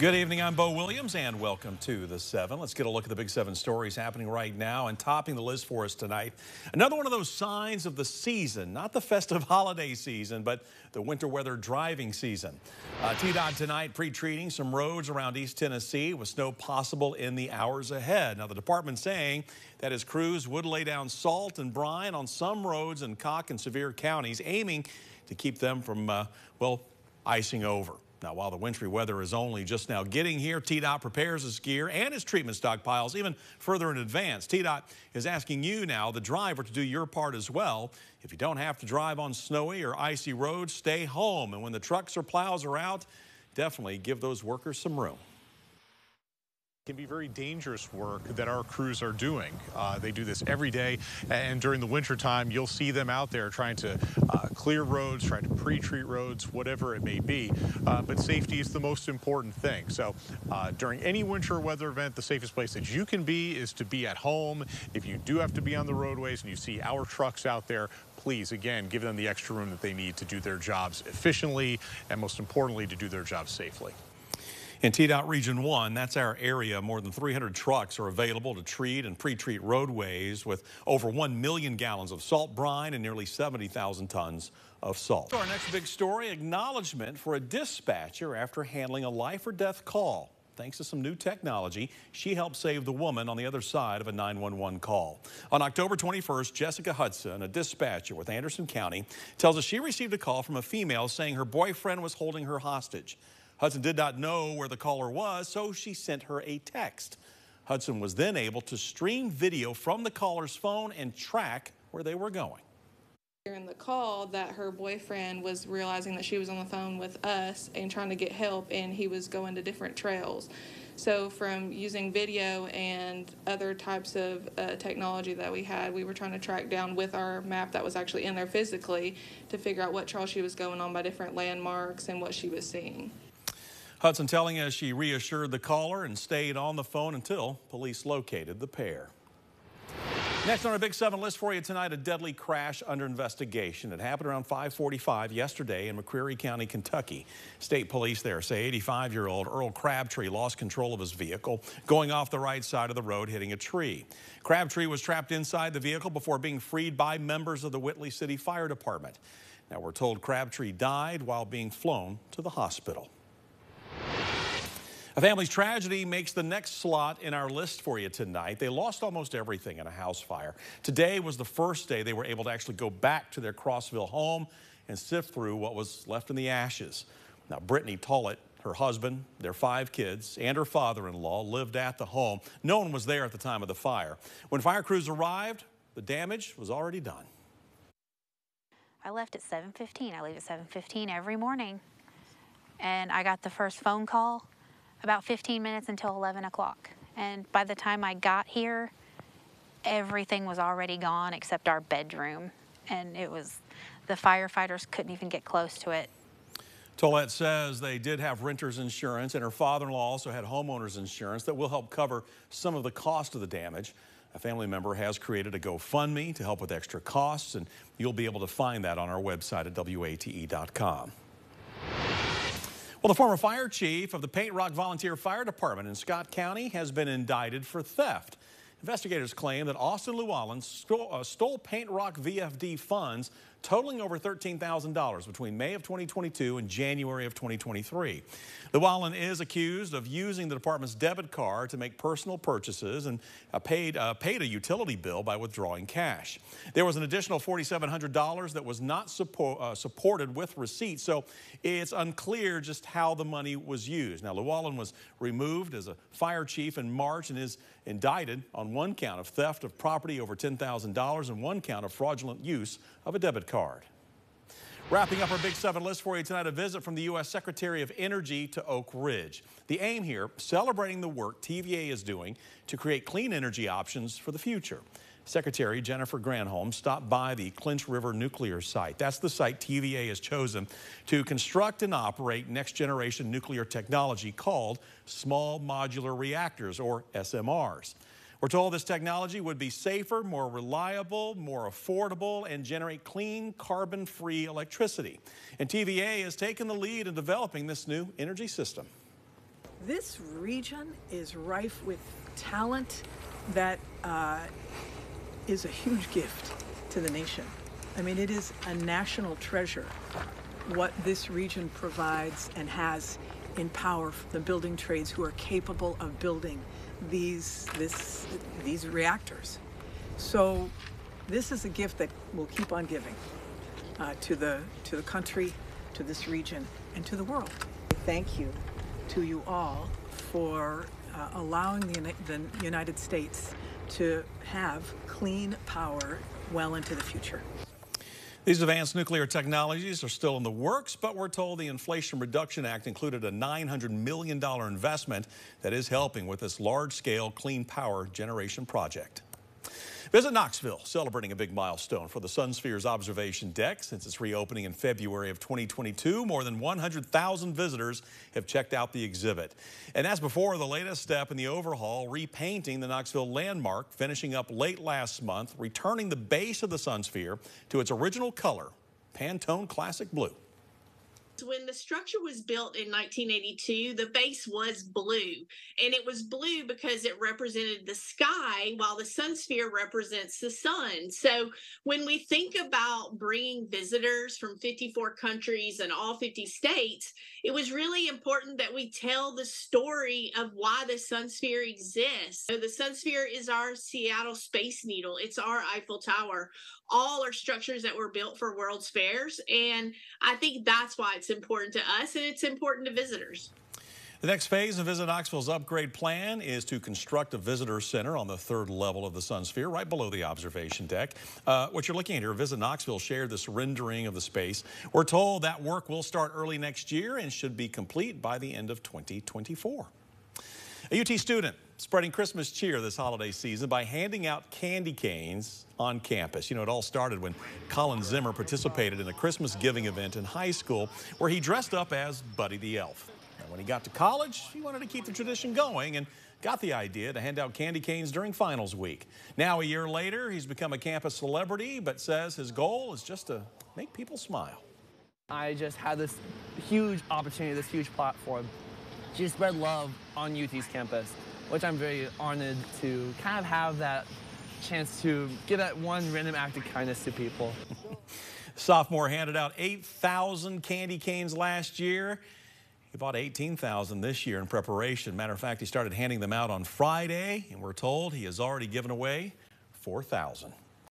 Good evening, I'm Bo Williams and welcome to the 7. Let's get a look at the big 7 stories happening right now, and topping the list for us tonight, another one of those signs of the season, not the festive holiday season, but the winter weather driving season. TDOT tonight pre-treating some roads around East Tennessee with snow possible in the hours ahead. Now the department saying that its crews would lay down salt and brine on some roads in Cock and Sevier counties, aiming to keep them from, icing over. Now, while the wintry weather is only just now getting here, TDOT prepares its gear and its treatment stockpiles even further in advance. TDOT is asking you now, the driver, to do your part as well. If you don't have to drive on snowy or icy roads, stay home. And when the trucks or plows are out, definitely give those workers some room. It can be very dangerous work that our crews are doing. They do this every day, and during the winter time, you'll see them out there trying to clear roads, trying to pre-treat roads, whatever it may be. But safety is the most important thing. So during any winter weather event, the safest place that you can be is to be at home. If you do have to be on the roadways and you see our trucks out there, please, again, give them the extra room that they need to do their jobs efficiently and, most importantly, to do their jobs safely. In TDOT Region 1, that's our area, more than 300 trucks are available to treat and pre-treat roadways with over 1 million gallons of salt brine and nearly 70,000 tons of salt. Our next big story, acknowledgement for a dispatcher after handling a life or death call. Thanks to some new technology, she helped save the woman on the other side of a 911 call. On October 21st, Jessica Hudson, a dispatcher with Anderson County, tells us she received a call from a female saying her boyfriend was holding her hostage. Hudson did not know where the caller was, so she sent her a text. Hudson was then able to stream video from the caller's phone and track where they were going. During the call, that her boyfriend was realizing that she was on the phone with us and trying to get help, and he was going to different trails. So from using video and other types of technology that we had, we were trying to track down with our map that was actually in there physically to figure out what trail she was going on by different landmarks and what she was seeing. Hudson telling us she reassured the caller and stayed on the phone until police located the pair. Next on our Big 7 list for you tonight, a deadly crash under investigation. It happened around 5:45 yesterday in McCreary County, Kentucky. State police there say 85-year-old Earl Crabtree lost control of his vehicle, going off the right side of the road, hitting a tree. Crabtree was trapped inside the vehicle before being freed by members of the Whitley City Fire Department. Now we're told Crabtree died while being flown to the hospital. A family's tragedy makes the next slot in our list for you tonight. They lost almost everything in a house fire. Today was the first day they were able to actually go back to their Crossville home and sift through what was left in the ashes. Now, Brittany Tollett, her husband, their 5 kids, and her father-in-law lived at the home. No one was there at the time of the fire. When fire crews arrived, the damage was already done. I left at 7:15. I leave at 7:15 every morning. And I got the first phone call about 15 minutes until 11 o'clock. And by the time I got here, everything was already gone except our bedroom. And the firefighters couldn't even get close to it. Tollett says they did have renter's insurance, and her father-in-law also had homeowner's insurance that will help cover some of the cost of the damage. A family member has created a GoFundMe to help with extra costs, and you'll be able to find that on our website at WATE.com. Well, the former fire chief of the Paint Rock Volunteer Fire Department in Scott County has been indicted for theft. Investigators claim that Austin Llewellyn stole Paint Rock VFD funds totaling over $13,000 between May of 2022 and January of 2023. Llewellyn is accused of using the department's debit card to make personal purchases and paid a utility bill by withdrawing cash. There was an additional $4,700 that was not supported with receipts, so it's unclear just how the money was used. Now, Llewellyn was removed as a fire chief in March and is indicted on 1 count of theft of property over $10,000 and 1 count of fraudulent use of a debit card. Wrapping up our Big 7 list for you tonight, a visit from the U.S. Secretary of Energy to Oak Ridge. The aim here, celebrating the work TVA is doing to create clean energy options for the future. Secretary Jennifer Granholm stopped by the Clinch River nuclear site. That's the site TVA has chosen to construct and operate next-generation nuclear technology called small modular reactors, or SMRs. We're told this technology would be safer, more reliable, more affordable, and generate clean, carbon-free electricity. And TVA has taken the lead in developing this new energy system. This region is rife with talent that is a huge gift to the nation. I mean, it is a national treasure what this region provides and has in power for the building trades who are capable of building these reactors. So this is a gift that will keep on giving to the country, to this region, and to the world. Thank you to you all for allowing the United States to have clean power well into the future. These advanced nuclear technologies are still in the works, but we're told the Inflation Reduction Act included a $900 million investment that is helping with this large-scale clean power generation project. Visit Knoxville, celebrating a big milestone for the Sunsphere's observation deck. Since its reopening in February of 2022, more than 100,000 visitors have checked out the exhibit. And as before, the latest step in the overhaul, repainting the Knoxville landmark, finishing up late last month, returning the base of the Sunsphere to its original color, Pantone Classic Blue. When the structure was built in 1982, the base was blue, and it was blue because it represented the sky while the Sunsphere represents the sun. So when we think about bringing visitors from 54 countries and all 50 states, it was really important that we tell the story of why the Sunsphere exists. So the Sunsphere is our Seattle Space Needle. It's our Eiffel Tower. All are structures that were built for World's Fairs, and I think that's why it's important to us and it's important to visitors. The next phase of Visit Knoxville's upgrade plan is to construct a visitor center on the third level of the Sunsphere, right below the observation deck. What you're looking at here, Visit Knoxville shared this rendering of the space. We're told that work will start early next year and should be complete by the end of 2024. A UT student spreading Christmas cheer this holiday season by handing out candy canes on campus. You know, it all started when Colin Zimmer participated in a Christmas giving event in high school where he dressed up as Buddy the Elf. And when he got to college, he wanted to keep the tradition going and got the idea to hand out candy canes during finals week. Now, a year later, he's become a campus celebrity, but says his goal is just to make people smile. I just had this huge opportunity, this huge platform to spread love on UT's campus, which I'm very honored to kind of have that chance to give that one random act of kindness to people. Sophomore handed out 8,000 candy canes last year. He bought 18,000 this year in preparation. Matter of fact, he started handing them out on Friday, and we're told he has already given away 4,000.